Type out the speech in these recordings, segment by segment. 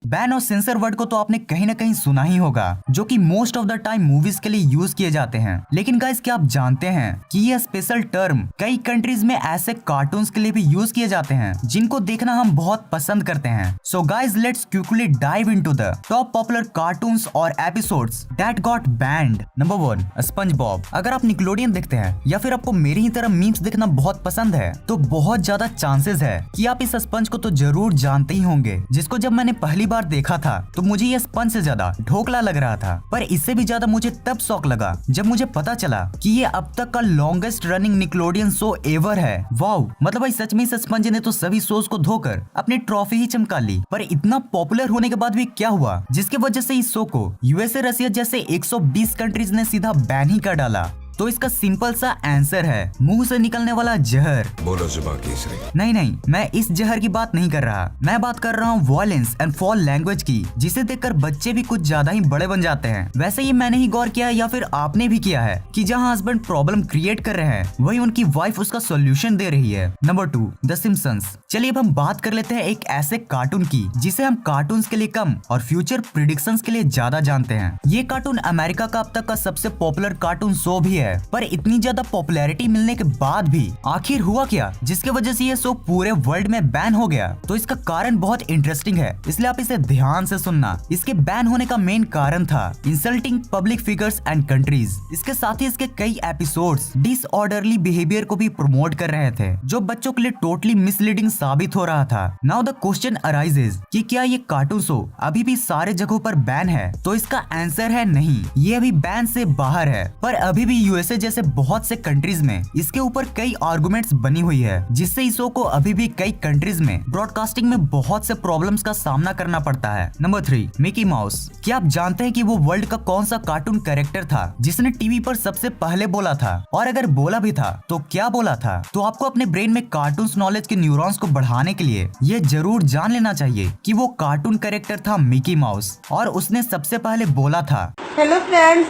Ban और sensor word को तो आपने कहीं ना कहीं सुना ही होगा, जो कि most of the time movies के लिए यूज किए जाते हैं। लेकिन गाइस, क्या आप जानते हैं कि यह स्पेशल टर्म कई कंट्रीज में ऐसे कार्टून्स के लिए भी यूज किए जाते हैं जिनको देखना हम बहुत पसंद करते हैं। So guys, let's quickly dive into the top popular cartoons और episodes that got banned. Number 1, SpongeBob. अगर आप निकलोडियन देखते हैं या फिर आपको मेरी ही तरह मीम्स देखना बहुत पसंद है, तो बहुत ज्यादा चांसेस है कि आप इस स्पंज को तो जरूर जानते ही होंगे, जिसको जब मैंने पहली बार देखा था तो मुझे ये स्पंज से ज्यादा ढोकला लग रहा था। पर इससे भी ज्यादा मुझे तब शौक लगा जब मुझे पता चला कि ये अब तक का longest running Nickelodeon show ever है। वाओ, मतलब भाई सच में इस स्पंज ने तो सभी शोज को धोकर अपनी ट्रॉफी ही चमका ली। पर इतना पॉपुलर होने के बाद भी क्या हुआ जिसकी वजह से इस शो को यूएसए, रशिया जैसे 120 कंट्रीज ने सीधा बैन ही कर डाला? तो इसका सिंपल सा आंसर है मुंह से निकलने वाला जहर। बोलो जुबान केसरी। नहीं, मैं इस जहर की बात नहीं कर रहा। मैं बात कर रहा हूँ वॉयलेंस एंड फॉल लैंग्वेज की, जिसे देखकर बच्चे भी कुछ ज्यादा ही बड़े बन जाते हैं। वैसे ये मैंने ही गौर किया है या फिर आपने भी किया है कि जहाँ हस्बैंड प्रॉब्लम क्रिएट कर रहे हैं, वही उनकी वाइफ उसका सोल्यूशन दे रही है। Number 2, the Simpsons. चलिए अब हम बात कर लेते हैं एक ऐसे कार्टून की जिसे हम कार्टून्स के लिए कम और फ्यूचर प्रिडिक्शंस के लिए ज्यादा जानते हैं। ये कार्टून अमेरिका का अब तक का सबसे पॉपुलर कार्टून शो भी है। पर इतनी ज्यादा पॉपुलैरिटी मिलने के बाद भी आखिर हुआ क्या जिसके वजह से ये शो पूरे वर्ल्ड में बैन हो गया? तो इसका कारण बहुत इंटरेस्टिंग है, इसलिए आप इसे ध्यान से सुनना। इसके बैन होने का मेन कारण था insulting public figures and countries. इसके साथ ही इसके कई एपिसोड्स डिसऑर्डरली बिहेवियर को भी प्रमोट कर रहे थे, जो बच्चों के लिए टोटली मिसलीडिंग साबित हो रहा था। नाउ द क्वेश्चन अराइजेज कि क्या ये कार्टून शो अभी भी सारे जगहों पर बैन है? तो इसका आंसर है नहीं, ये अभी बैन से बाहर है। पर अभी भी यूएसए जैसे बहुत से कंट्रीज में इसके ऊपर कई आर्गुमेंट्स बनी हुई है, जिससे इस शो को अभी भी कई कंट्रीज में ब्रॉडकास्टिंग में बहुत से प्रॉब्लम्स का सामना करना पड़ता है। Number 3, Mickey mouse. क्या आप जानते हैं कि वो वर्ल्ड का कौन सा कार्टून कैरेक्टर था जिसने टीवी पर सबसे पहले बोला था? और अगर बोला भी था तो क्या बोला था? तो आपको अपने ब्रेन में कार्टून नॉलेज के न्यूरॉन्स को बढ़ाने के लिए ये जरूर जान लेना चाहिए कि वो कार्टून कैरेक्टर था मिकी माउस, और उसने सबसे पहले बोला था, हेलो फ्रेंड्स,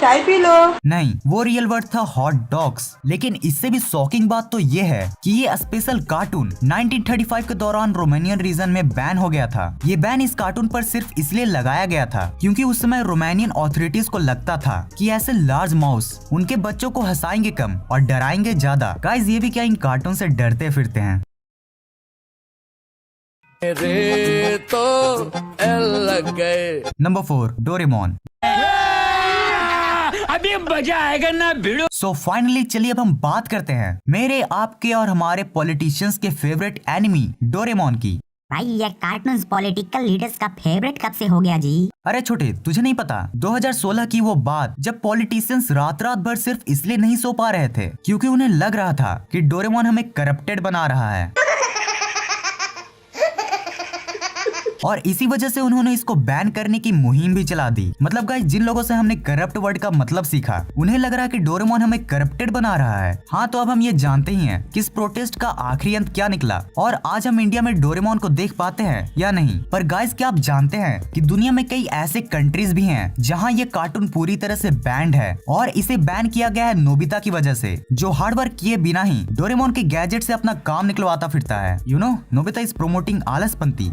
चाय पी लो। नहीं, वो रियल वर्ड था हॉट डॉग्स। लेकिन इससे भी शॉकिंग बात तो ये है कि ये स्पेशल कार्टून 1935 के दौरान रोमानियन रीजन में बैन हो गया था। ये बैन इस कार्टून पर सिर्फ इसलिए लगाया गया था क्योंकि उस समय रोमानियन अथॉरिटीज को लगता था कि ऐसे लार्ज माउस उनके बच्चों को हंसाएंगे कम और डराएंगे ज्यादा। गाइस, ये भी क्या इन कार्टून से डरते फिरते हैं? रे तो लग गए। Number 4, Doraemon. अभी मजा आएगा ना भिड़ो। सो फाइनली चलिए अब हम बात करते हैं मेरे, आपके और हमारे पॉलिटिशियंस के फेवरेट एनिमी डोरेमोन की। भाई ये कार्टून्स पॉलिटिकल लीडर्स का फेवरेट कब से हो गया जी? अरे छोटे, तुझे नहीं पता? 2016 की वो बात जब पॉलिटिशियंस रात रात भर सिर्फ इसलिए नहीं सो पा रहे थे क्योंकि उन्हें लग रहा था कि डोरेमोन हमें करप्टेड बना रहा है, और इसी वजह से उन्होंने इसको बैन करने की मुहिम भी चला दी। मतलब गाइस, जिन लोगों से हमने करप्ट वर्ड का मतलब सीखा, उन्हें लग रहा है कि डोरेमोन हमें करप्टेड बना रहा है। हाँ, तो अब हम ये जानते ही हैं कि इस प्रोटेस्ट का आखिरी अंत क्या निकला, और आज हम इंडिया में डोरेमोन को देख पाते हैं या नहीं। पर गाइस, क्या आप जानते हैं कि दुनिया में कई ऐसे कंट्रीज भी हैं जहाँ ये कार्टून पूरी तरह से बैंड है, और इसे बैन किया गया है नोबिता की वजह से, जो हार्ड वर्क किए बिना ही डोरेमोन के गैजेट से अपना काम निकलवाता फिरता है। You know, Nobita is promoting आलसपंती।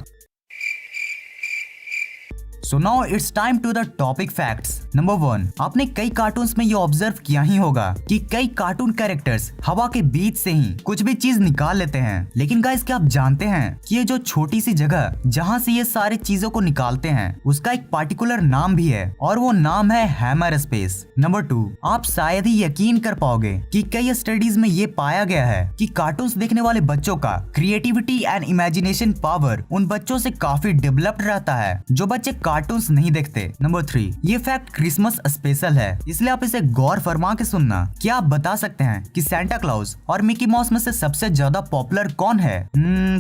So now it's time to the topic facts. Number 1, आपने कई कार्टून्स में ये ऑब्जर्व किया ही होगा कि कई कार्टून कैरेक्टर्स हवा के बीच से ही कुछ भी चीज निकाल लेते हैं। लेकिन गाइस, क्या आप जानते हैं कि ये जो छोटी सी जगह जहाँ से ये सारी चीजों को निकालते हैं, उसका एक पार्टिकुलर नाम भी है, और वो नाम है हैमर स्पेस। नंबर 2, आप शायद ही यकीन कर पाओगे कि कई स्टडीज में ये पाया गया है कि कार्टून्स देखने वाले बच्चों का क्रिएटिविटी एंड इमेजिनेशन पावर उन बच्चों से काफी डेवलप्ड रहता है जो बच्चे कार्टून्स नहीं देखते। नंबर 3, ये फैक्ट क्रिसमस स्पेशल है, इसलिए आप इसे गौर फरमा के सुनना। क्या आप बता सकते हैं कि सैंटा क्लॉज और मिकी माउस में से सबसे ज्यादा पॉपुलर कौन है?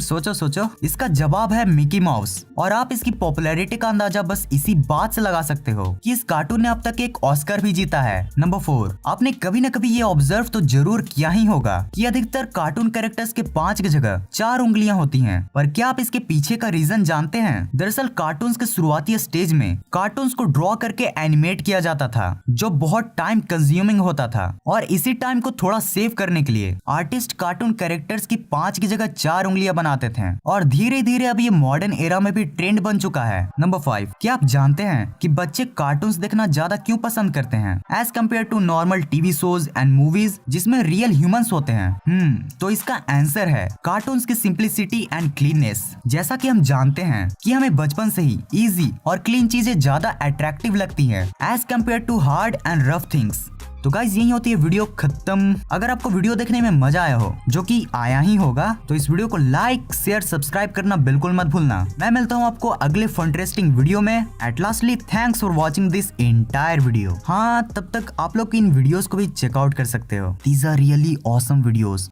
सोचो। इसका जवाब है मिकी माउस, और आप इसकी पॉपुलैरिटी का अंदाजा बस इसी बात से लगा सकते हो कि इस कार्टून ने अब तक एक ऑस्कर भी जीता है। नंबर 4, आपने कभी न कभी ये ऑब्जर्व तो जरूर किया ही होगा कि अधिकतर कार्टून कैरेक्टर्स के 5 की जगह 4 उंगलियां होती हैं। पर क्या आप इसके पीछे का रीजन जानते हैं? दरअसल कार्टून्स के शुरुआती स्टेज में कार्टून्स को ड्रॉ करके एनिमेट किया जाता था, जो बहुत टाइम कंज्यूमिंग होता था। और इसी टाइम को थोड़ा सेव करने के लिए आर्टिस्ट कार्टून कैरेक्टर्स की 5 की जगह 4 उंगलियां बनाते थे। और धीरे धीरे अब ये मॉडर्न एरा में भी ट्रेंड बन चुका है। नंबर 5, क्या आप जानते हैं कि बच्चे कार्टून्स देखना ज्यादा क्यों पसंद करते हैं as compared to normal TV shows and movies जिसमें रियल ह्यूमंस होते हैं? तो इसका आंसर है कार्टून्स की सिंप्लिसिटी एंड क्लीननेस। जैसा कि हम जानते हैं कि हमें बचपन से ही इजी और क्लीन चीजें ज्यादा अट्रैक्टिव लगती हैं as compared to hard and rough things. तो गाइज यही होती है वीडियो खत्म। अगर आपको वीडियो देखने में मजा आया हो, जो कि आया ही होगा, तो इस वीडियो को लाइक शेयर सब्सक्राइब करना बिल्कुल मत भूलना। मैं मिलता हूँ आपको अगले फंटरेस्टिंग वीडियो में। At lastly thanks for watching this entire video. हाँ, तब तक आप लोग इन वीडियोस को भी चेकआउट कर सकते हो। These are really awesome videos.